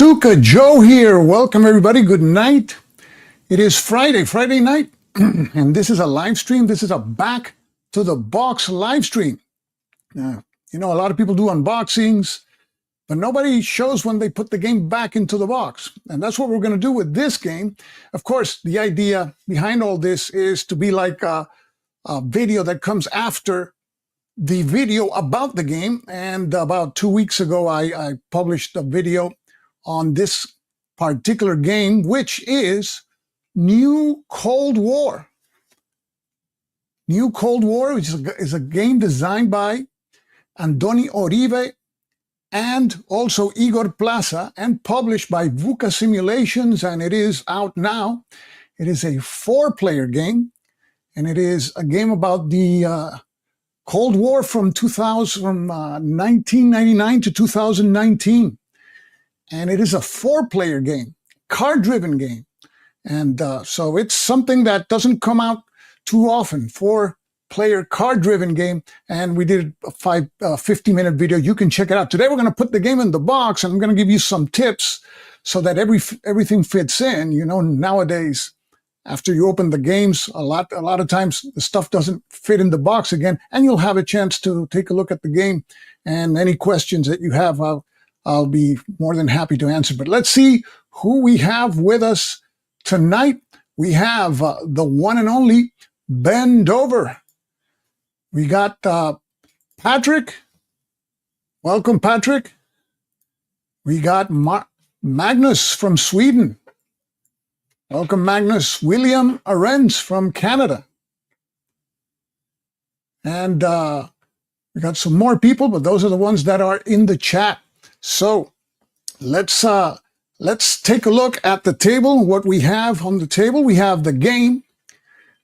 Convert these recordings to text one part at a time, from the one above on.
Stuka Joe here. Welcome everybody. Good night. It is Friday night, and this is a live stream. This is a back to the box live stream. Now, a lot of people do unboxings, but nobody shows when they put the game back into the box. And that's what we're going to do with this game. Of course, the idea behind all this is to be like a video that comes after the video about the game. And about 2 weeks ago, I published a video on this particular game, which is New Cold War. New Cold War, which is a game designed by Andoni Oribe and also Igor Plaza and published by VUCA Simulations, and it is out now. It is a 4-player game, and it is a game about the Cold War from 1999 to 2019. And it is a 4-player game, card-driven game. And so it's something that doesn't come out too often, 4-player card-driven game. And we did a 50-minute video. You can check it out. Today we're going to put the game in the box, and I'm going to give you some tips so that everything fits in. Nowadays, after you open the games, a lot of times the stuff doesn't fit in the box again, and you'll have a chance to take a look at the game. And any questions that you have, I'll be more than happy to answer. But let's see who we have with us tonight. We have the one and only Ben Dover. We got Patrick. Welcome, Patrick. We got Magnus from Sweden. Welcome, Magnus. William Arends from Canada. And we got some more people, but those are the ones that are in the chat. So let's take a look at the table. What we have on the table, we have the game,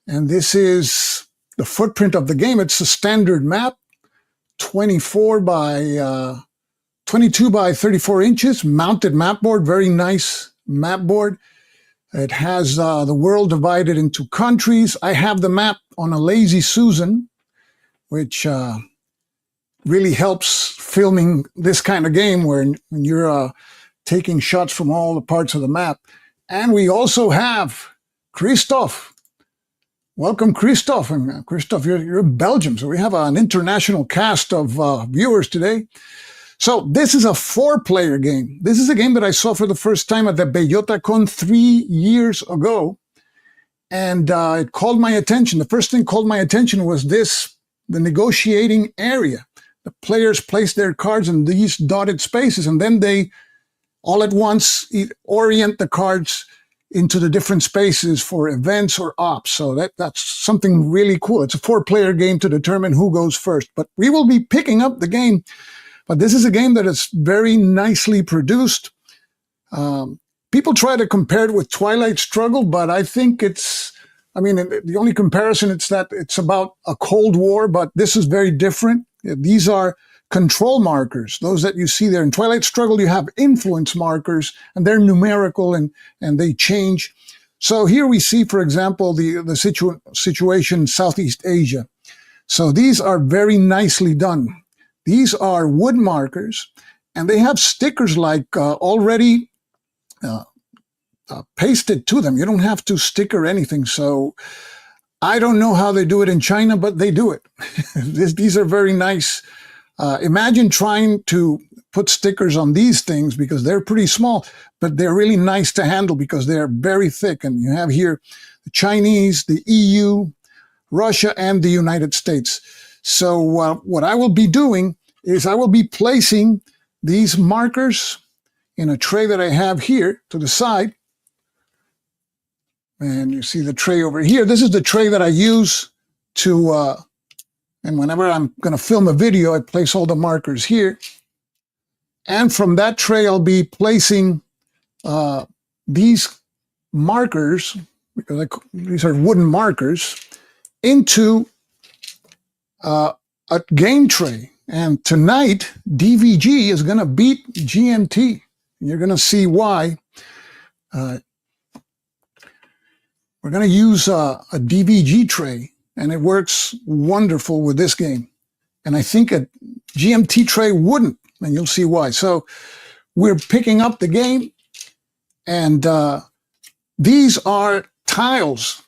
and this is the footprint of the game. It's a standard map, 22 by 34 inches, mounted map board, very nice map board. It has the world divided into countries. I have the map on a Lazy Susan, which really helps filming this kind of game where when you're taking shots from all the parts of the map. And we also have Christoph. Welcome, Christoph. And Christoph, you're in Belgium, so we have an international cast of viewers today. So this is a 4-player game. This is a game that I saw for the first time at the BellotaCon 3 years ago. And it called my attention. The first thing called my attention was the negotiating area. The players place their cards in these dotted spaces, and then they, all at once, orient the cards into the different spaces for events or ops. So that's something really cool. It's a 4-player game to determine who goes first. But we will be picking up the game. But this is a game that is very nicely produced. People try to compare it with Twilight Struggle, but I think the only comparison is that it's about a Cold War, but this is very different. These are control markers, those that you see there. In Twilight Struggle, you have influence markers, and they're numerical and they change. So here we see, for example, the situation in Southeast Asia. So these are very nicely done. These are wood markers, and they have stickers like already pasted to them. You don't have to sticker anything. So I don't know how they do it in China, but they do it. These are very nice. Imagine trying to put stickers on these things because they're pretty small, but they're really nice to handle because they're very thick. And you have here the Chinese, the EU, Russia, and the United States. So what I will be doing is I will be placing these markers in a tray that I have here to the side. And you see the tray over here. This is the tray that I use to, and whenever I'm going to film a video, I place all the markers here. And from that tray, I'll be placing these markers, because these are wooden markers, into a game tray. And tonight, DVG is going to beat GMT. You're going to see why. We're going to use a DVG tray, and it works wonderful with this game. And I think a GMT tray wouldn't, and you'll see why. So we're picking up the game, and these are tiles.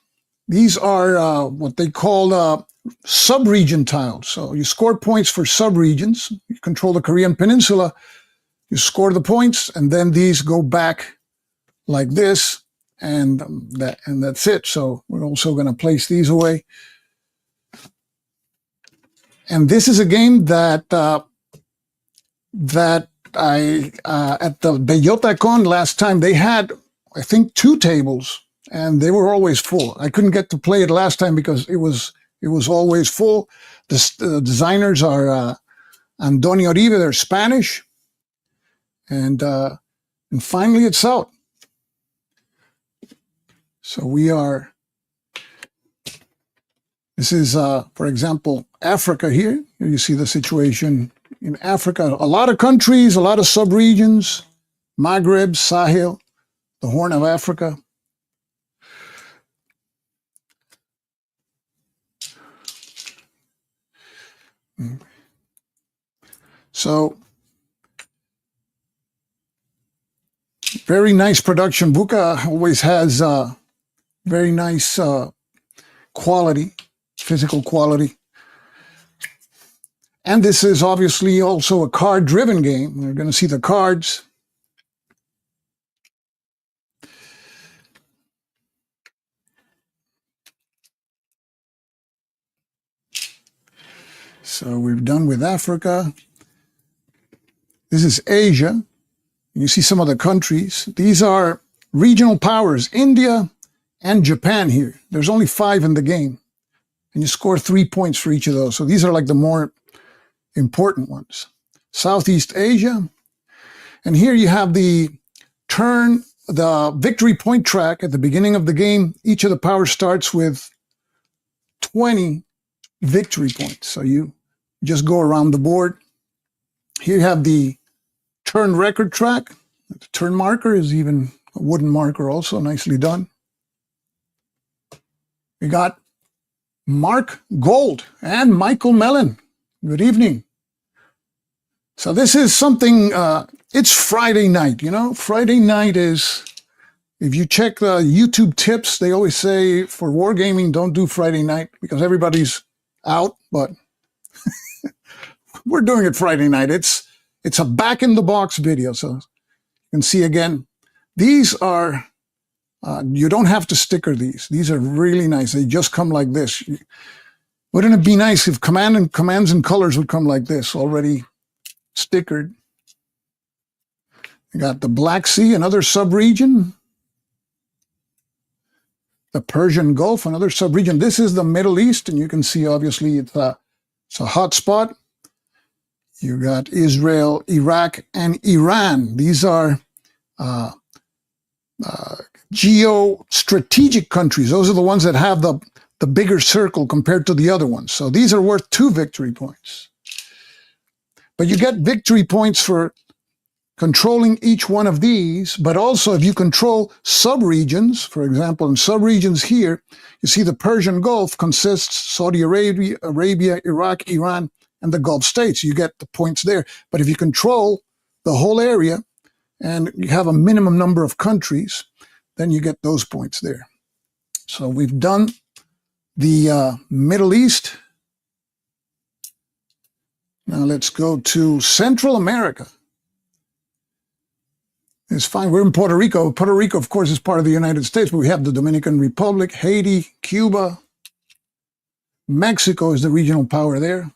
These are what they call sub-region tiles. So you score points for sub-regions. You control the Korean Peninsula, you score the points, and then these go back like this, and that's it. So we're also going to place these away. And this is a game that I at the BellotaCon last time, they had, I think, 2 tables, and they were always full. I couldn't get to play it last time because it was always full. The designers are Antonio Uribe, they're Spanish, and finally it's out. So this is, for example, Africa here. Here you see the situation in Africa. A lot of countries, a lot of sub-regions, Maghreb, Sahel, the Horn of Africa. So, very nice production. Buka always has very nice quality, physical quality. And this is obviously also a card-driven game. We're going to see the cards. So we're done with Africa. This is Asia. You see some of the countries. These are regional powers, India and Japan here. There's only 5 in the game. And you score 3 points for each of those. So these are like the more important ones. Southeast Asia. And here you have the victory point track at the beginning of the game. Each of the powers starts with 20 victory points. So you just go around the board. Here you have the turn record track. The turn marker is even a wooden marker also, nicely done. We got Mark Gold and Michael Mellon. Good evening. So this is something, it's Friday night, you know? Friday night is, if you check the YouTube tips, they always say for wargaming, don't do Friday night because everybody's out, but we're doing it Friday night. It's a back-in-the-box video, so you can see again. These are, you don't have to sticker these. These are really nice. They just come like this. Wouldn't it be nice if commands and colors would come like this, already stickered? You got the Black Sea, another sub-region. The Persian Gulf, another sub-region. This is the Middle East, and you can see obviously it's a hot spot. You got Israel, Iraq, and Iran. These are geostrategic countries. Those are the ones that have the bigger circle compared to the other ones. So these are worth 2 victory points. But you get victory points for controlling each one of these, but also if you control sub-regions, for example, in sub-regions here, you see the Persian Gulf consists Saudi Arabia, Iraq, Iran, and the Gulf states. You get the points there. But if you control the whole area and you have a minimum number of countries, then you get those points there. So we've done the Middle East. Now let's go to Central America. It's fine. We're in Puerto Rico. Puerto Rico, of course, is part of the United States, but we have the Dominican Republic, Haiti, Cuba. Mexico is the regional power there.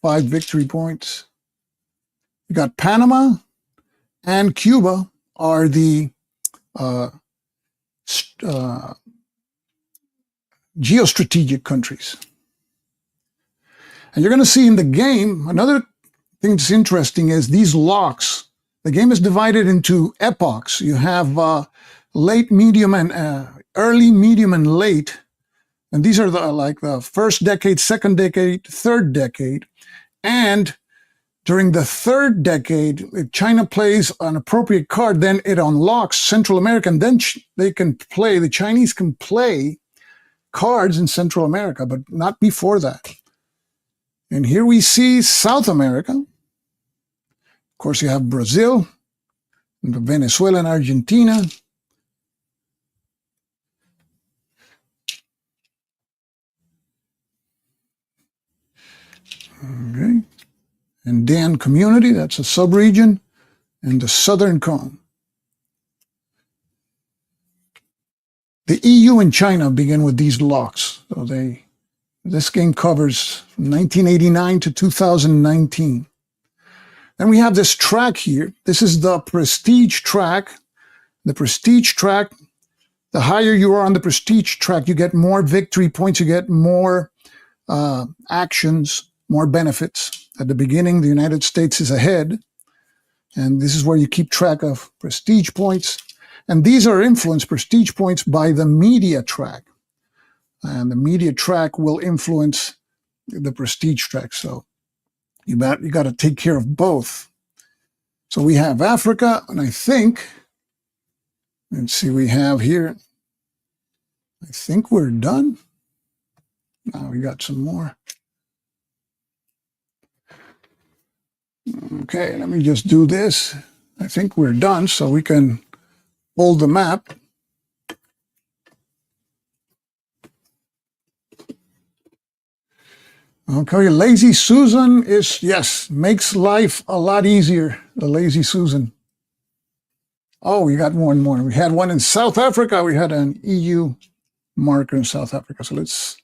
5 victory points. You got Panama and Cuba are the geostrategic countries. And you're going to see in the game, another thing that's interesting is these locks. The game is divided into epochs. You have late, medium, and early, medium, and late. And these are like the first decade, second decade, third decade. And during the third decade, if China plays an appropriate card, then it unlocks Central America, and then the Chinese can play cards in Central America, but not before that. And here we see South America. Of course, you have Brazil, and Venezuela, and Argentina. Okay. Andean Community, that's a subregion, and the Southern Cone. The EU and China begin with these locks. So this game covers from 1989 to 2019. Then we have this track here. This is the prestige track. The prestige track, the higher you are on the prestige track, you get more victory points, you get more actions, more benefits. At the beginning, the United States is ahead. And this is where you keep track of prestige points. And these are influenced, prestige points, by the media track. And the media track will influence the prestige track. So you got to take care of both. So we have Africa, and I think, let's see, we have here, I think we're done. Now we got some more. Okay, let me just do this. I think we're done, so we can hold the map. Okay, Lazy Susan is, yes, makes life a lot easier, the Lazy Susan. Oh, we got one more. We had one in South Africa. We had an EU marker in South Africa. So let's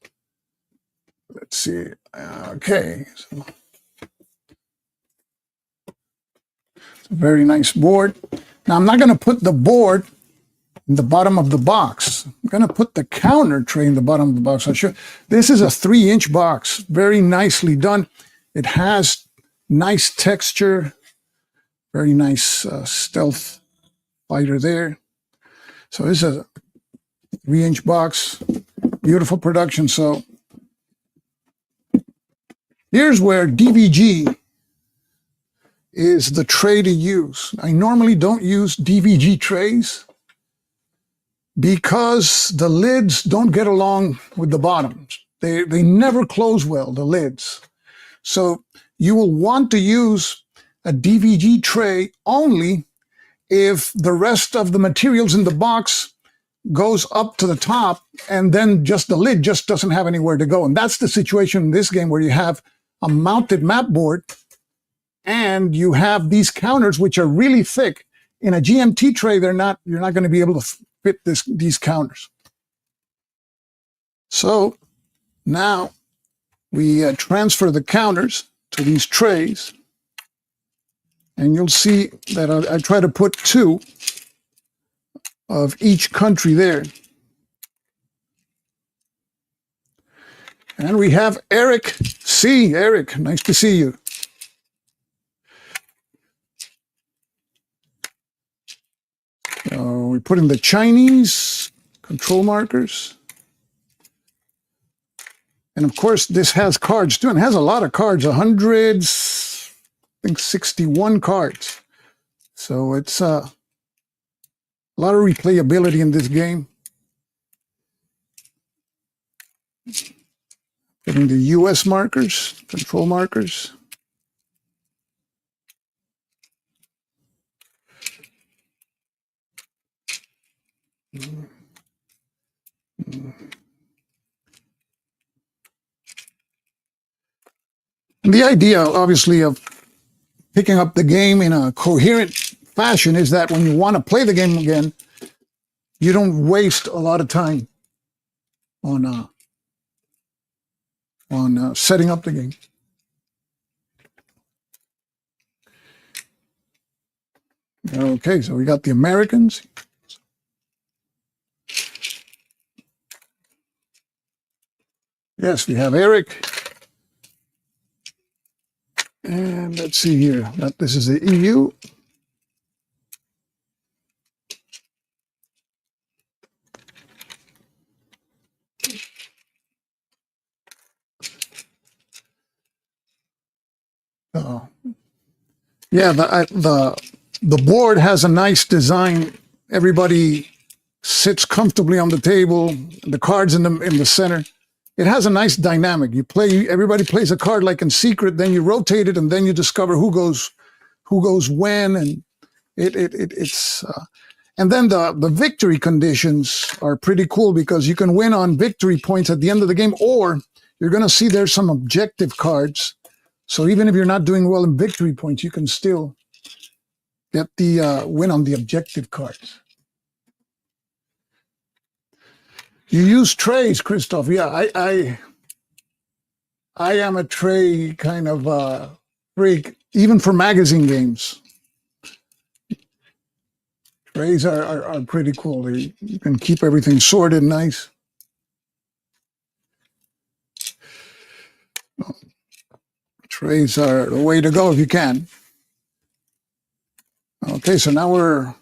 see. Okay. So it's a very nice board. Now, I'm not going to put the board in the bottom of the box. I'm going to put the counter tray in the bottom of the box. This is a 3-inch box, very nicely done. It has nice texture, very nice stealth fighter there. So this is a 3-inch box, beautiful production. So here's where DVG is the tray to use. I normally don't use DVG trays because the lids don't get along with the bottoms. They never close well, the lids. So you will want to use a DVG tray only if the rest of the materials in the box goes up to the top and then just the lid just doesn't have anywhere to go. And that's the situation in this game where you have a mounted map board and you have these counters which are really thick. In a GMT tray, you're not going to be able to fit these counters. So now we transfer the counters to these trays, and you'll see that I try to put 2 of each country there. And we have Eric C. Eric, nice to see you. We put in the Chinese control markers. And of course, this has cards too, and it has a lot of cards, 61 cards. So it's a lot of replayability in this game. Putting the US markers, control markers. And the idea, obviously, of picking up the game in a coherent fashion is that when you want to play the game again, you don't waste a lot of time on setting up the game. Okay, so we got the Americans. Yes, we have Eric. And let's see here. This is the EU. Yeah, the board has a nice design. Everybody sits comfortably on the table. The cards in the center. It has a nice dynamic. Everybody plays a card like in Secret. Then you rotate it, and then you discover who goes when, and it's. And then the victory conditions are pretty cool because you can win on victory points at the end of the game, or you're going to see there's some objective cards. So even if you're not doing well in victory points, you can still get the win on the objective cards. You use trays, Christoph. Yeah, I am a tray kind of freak, even for magazine games. Trays are pretty cool. You can keep everything sorted nice. Trays are the way to go if you can. Okay, so now we're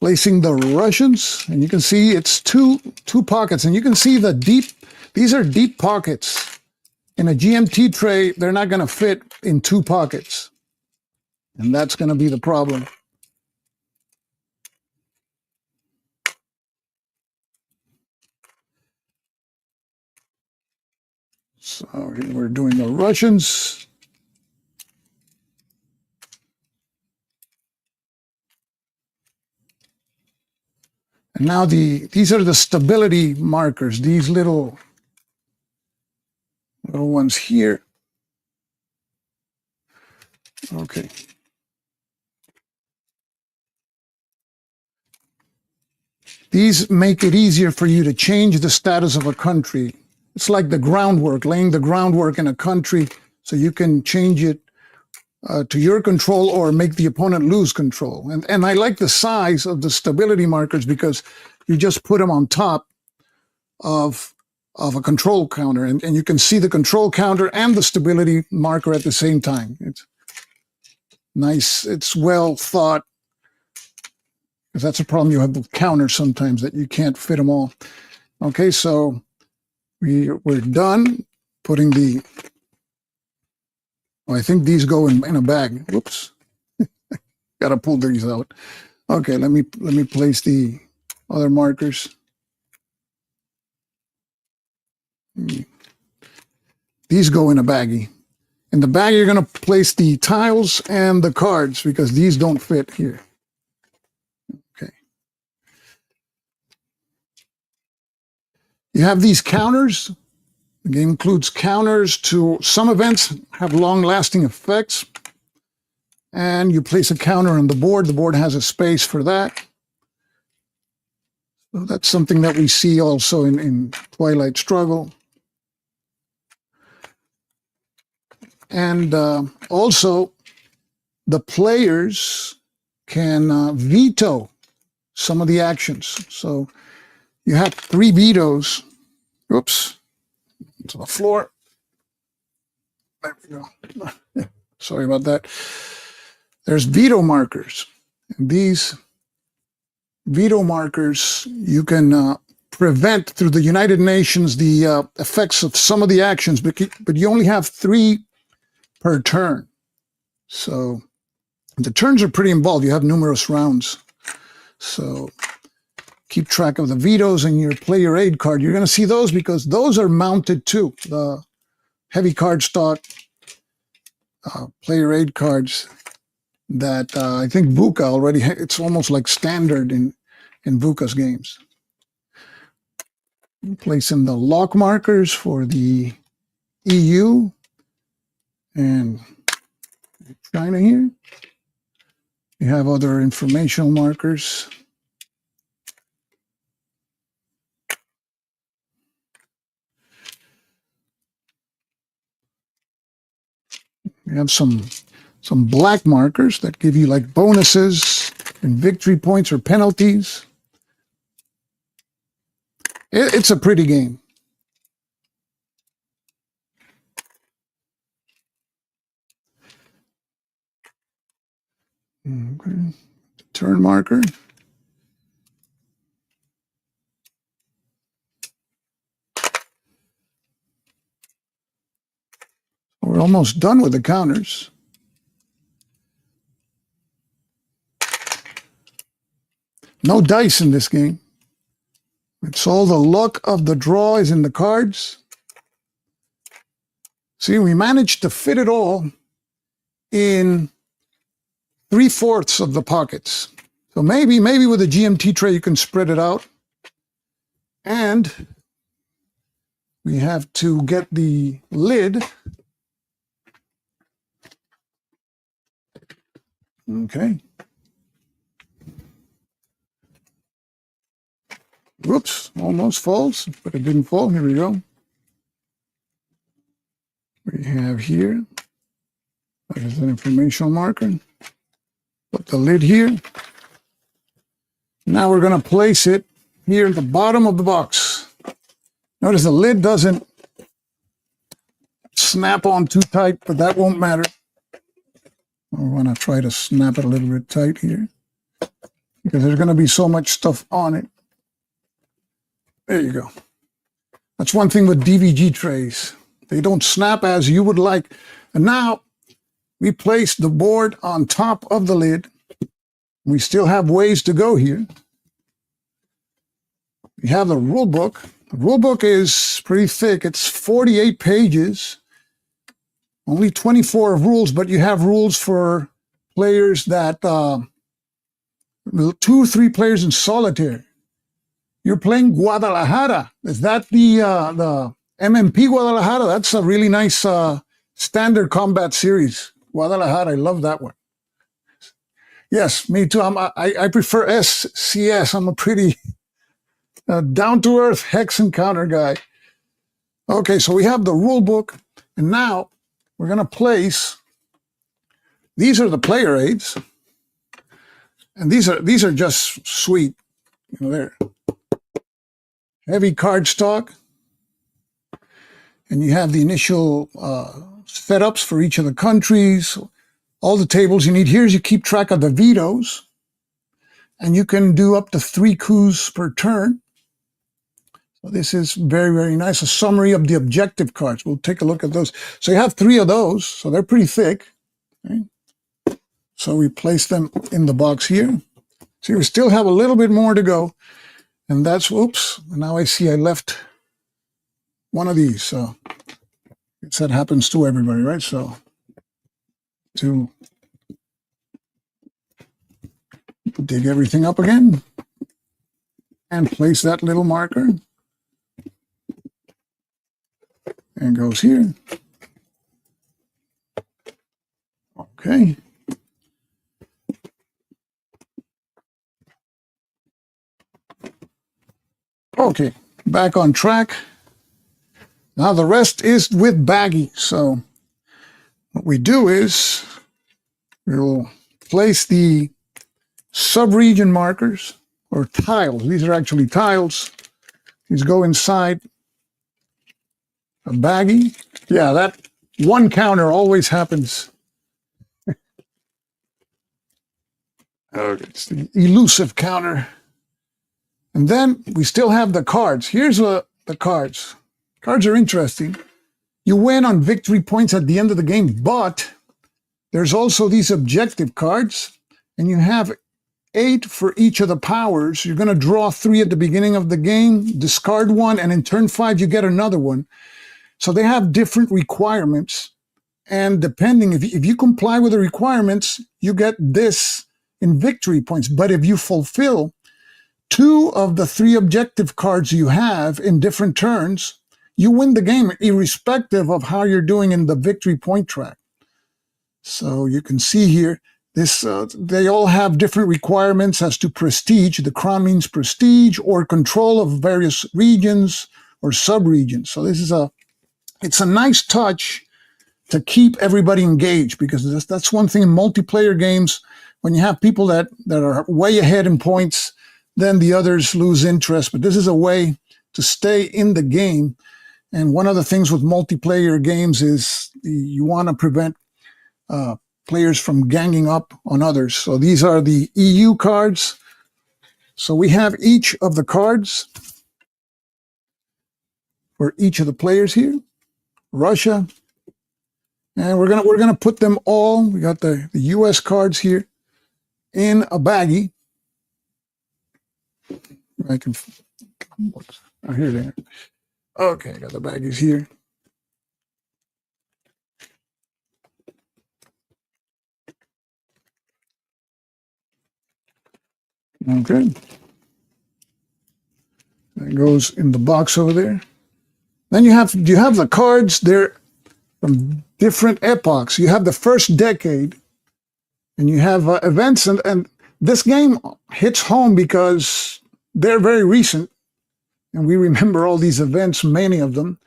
placing the Russians, and you can see it's two pockets, and you can see these are deep pockets. In a GMT tray, they're not going to fit in 2 pockets, and that's going to be the problem. So here we're doing the Russians. And now these are the stability markers, these little ones here. Okay. These make it easier for you to change the status of a country. It's like the groundwork, laying the groundwork in a country so you can change it to your control or make the opponent lose control. And I like the size of the stability markers because you just put them on top of a control counter, and you can see the control counter and the stability marker at the same time. It's nice. It's well thought, because that's a problem you have with counters sometimes, that you can't fit them all. Okay, so we're done putting I think these go in a bag. Whoops. Got to pull these out. Okay, let me place the other markers. These go in a baggie. In the bag, you're going to place the tiles and the cards because these don't fit here. Okay. You have these counters. The game includes counters to some events, have long-lasting effects. And you place a counter on the board. The board has a space for that. So that's something that we see also in Twilight Struggle. And also, the players can veto some of the actions. So you have 3 vetoes. Oops, to the floor. There we go. Sorry about that. There's veto markers. And these veto markers, you can prevent through the United Nations the effects of some of the actions, but you only have 3 per turn. So the turns are pretty involved. You have numerous rounds. So keep track of the vetoes in your player aid card. You're going to see those because those are mounted too. The heavy cardstock player aid cards that I think VUCA already, it's almost like standard in VUCA's games. Place in the lock markers for the EU and China here. You have other informational markers. You have some black markers that give you like bonuses and victory points or penalties. It's a pretty game. Okay. Turn marker. We're almost done with the counters. No dice in this game. It's all the luck of the draw is in the cards. See, we managed to fit it all in 3/4 of the pockets. So maybe with a GMT tray you can spread it out. And we have to get the lid. Okay. Whoops, almost falls, but it didn't fall. Here we go. We have here, that is an informational marker. Put the lid here. Now we're going to place it here at the bottom of the box. Notice the lid doesn't snap on too tight, but that won't matter. I want to try to snap it a little bit tight here because there's going to be so much stuff on it. There you go. That's one thing with DVG trays. They don't snap as you would like. And now we place the board on top of the lid. We still have ways to go here. We have the rule book. The rule book is pretty thick. It's 48 pages. Only 24 rules, but you have rules for players that, 2 or 3 players in solitaire. You're playing Guadalajara. Is that the MMP Guadalajara? That's a really nice standard combat series. Guadalajara, I love that one. Yes, me too. I prefer SCS. I'm a pretty down-to-earth hex encounter guy. Okay, so we have the rule book, and now we're going to place. These are the player aids, and these are just sweet. You know, they're heavy cardstock, and you have the initial setups for each of the countries, all the tables you need. Here's you keep track of the vetoes, and you can do up to 3 coups per turn. So this is very, very nice. A summary of the objective cards. We'll take a look at those. So you have 3 of those, so they're pretty thick. Okay. So we place them in the box here. So we still have a little bit more to go. And that's, oops, now I see I left one of these. So that happens to everybody, right? So to dig everything up again and place that little marker. And goes here. Okay. Okay, back on track. Now the rest is with baggy. So what we do is we'll place the sub-region markers or tiles. These are actually tiles. These go inside a baggie. Yeah, that one counter always happens. Okay, it's the elusive counter. And then we still have the cards. Here's the cards. Cards are interesting. You win on victory points at the end of the game, but there's also these objective cards, and you have 8 for each of the powers. You're going to draw 3 at the beginning of the game, discard 1, and in turn 5 you get another one. So they have different requirements, and depending, if you comply with the requirements, you get this in victory points. But if you fulfill 2 of the 3 objective cards you have in different turns, you win the game, irrespective of how you're doing in the victory point track. So you can see here, They all have different requirements as to prestige. The crown means prestige or control of various regions or sub-regions. So it's a nice touch to keep everybody engaged, because that's one thing in multiplayer games. When you have people that are way ahead in points, then the others lose interest. But this is a way to stay in the game. And one of the things with multiplayer games is you want to prevent players from ganging up on others. So these are the EU cards. So we have each of the cards for each of the players here. Russia, and we're gonna put them all. We got the US cards here in a baggie. I can. Oh, here they are. Okay, I got the baggies here. Okay. That goes in the box over there. Then you have the cards. They're from different epochs. You have the first decade, and you have events. And this game hits home because they're very recent, and we remember all these events, many of them.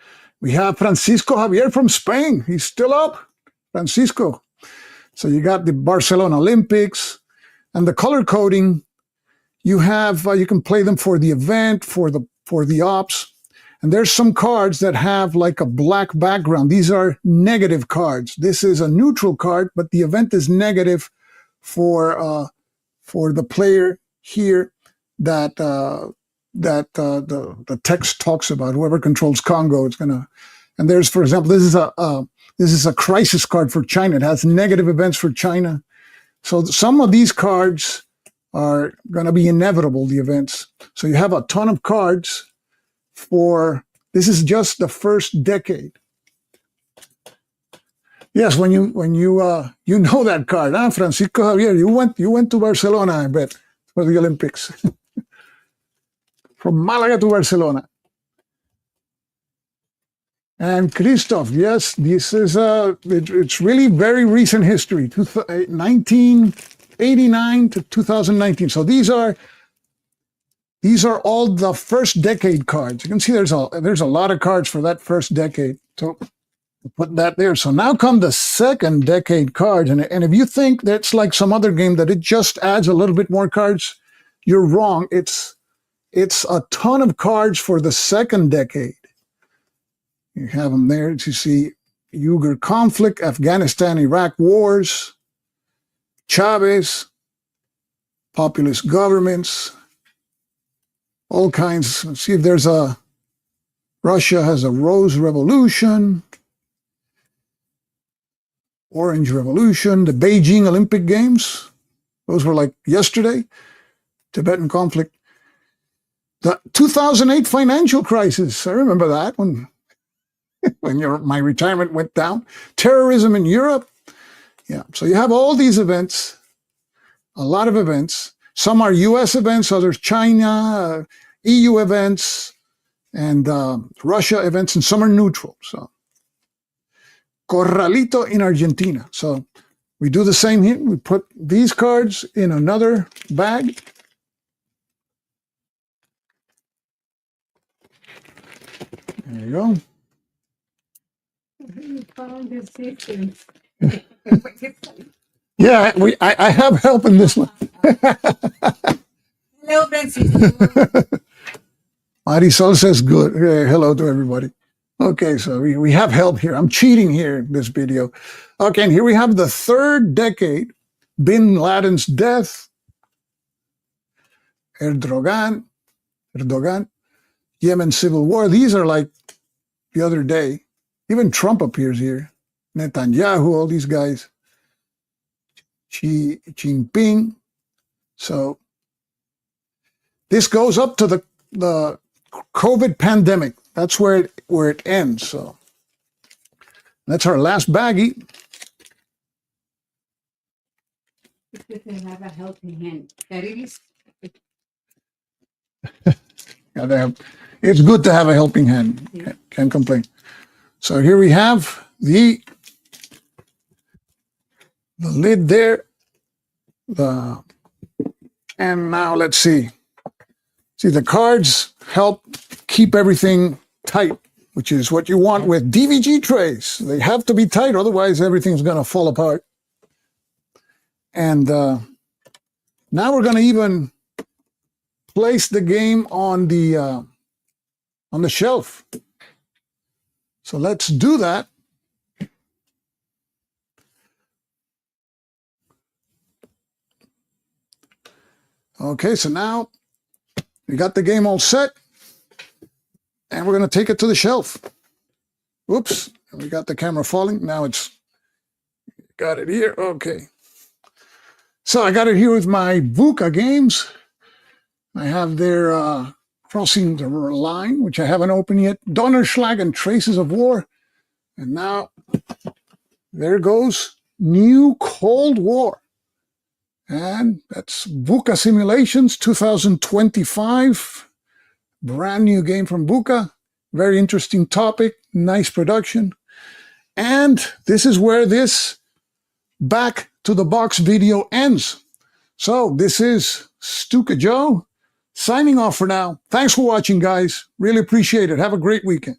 We have Francisco Javier from Spain. He's still up, Francisco. So you got the Barcelona Olympics, and the color coding. You have you can play them for the event, for the ops, and there's some cards that have like a black background. These are negative cards. This is a neutral card, but the event is negative for the player here that the text talks about. Whoever controls Congo, it's gonna. And there's, for example, this is a crisis card for China. It has negative events for China. So some of these cards are going to be inevitable, the events. So you have a ton of cards for, this is just the first decade. Yes, when you know that card, Francisco Javier, you went to Barcelona, I bet, for the Olympics. From Malaga to Barcelona. And Christoph, yes, this is it's really very recent history, 1989 to 2019. So these are all the first decade cards. You can see there's a lot of cards for that first decade. So put that there. So now come the second decade cards, and if you think that's like some other game that it just adds a little bit more cards, you're wrong. It's a ton of cards for the second decade. You have them there. You see Uyghur conflict, Afghanistan, Iraq wars, Chavez, populist governments, all kinds. Let's see if there's Russia has a Rose Revolution, Orange Revolution, the Beijing Olympic Games. Those were like yesterday. Tibetan conflict. The 2008 financial crisis. I remember that when my retirement went down. Terrorism in Europe. Yeah. So you have all these events, a lot of events. Some are US events, others China, EU events, and Russia events, and some are neutral. So Corralito in Argentina. So we do the same here. We put these cards in another bag. There you go. You found the systems. Yeah, I have help in this one. Hello, Francisco. Marisol says good. Hello to everybody. Okay, so we have help here. I'm cheating here in this video. Okay, and here we have the third decade. Bin Laden's death. Erdogan, Yemen civil war. These are like the other day. Even Trump appears here. Netanyahu, all these guys. Xi Jinping. So this goes up to the COVID pandemic. That's where it ends. So that's our last baggie. It's good to have a helping hand. That is. It's good to have a helping hand. Yeah. Can't complain. So here we have the lid there. And now let's see. See, the cards help keep everything tight, which is what you want with DVG trays. They have to be tight, otherwise everything's going to fall apart. And now we're going to even place the game on the shelf. So let's do that. Okay, so now we got the game all set, and we're going to take it to the shelf. Oops, we got the camera falling. Now it's got it here. Okay. So I got it here with my VUCA games. I have their Crossing the Line, which I haven't opened yet, Donnerschlag and Traces of War. And now there goes New Cold War. And that's VUCA Simulations 2025. Brand new game from VUCA. Very interesting topic. Nice production. And this is where this back to the box video ends. So this is Stuka Joe signing off for now. Thanks for watching, guys. Really appreciate it. Have a great weekend.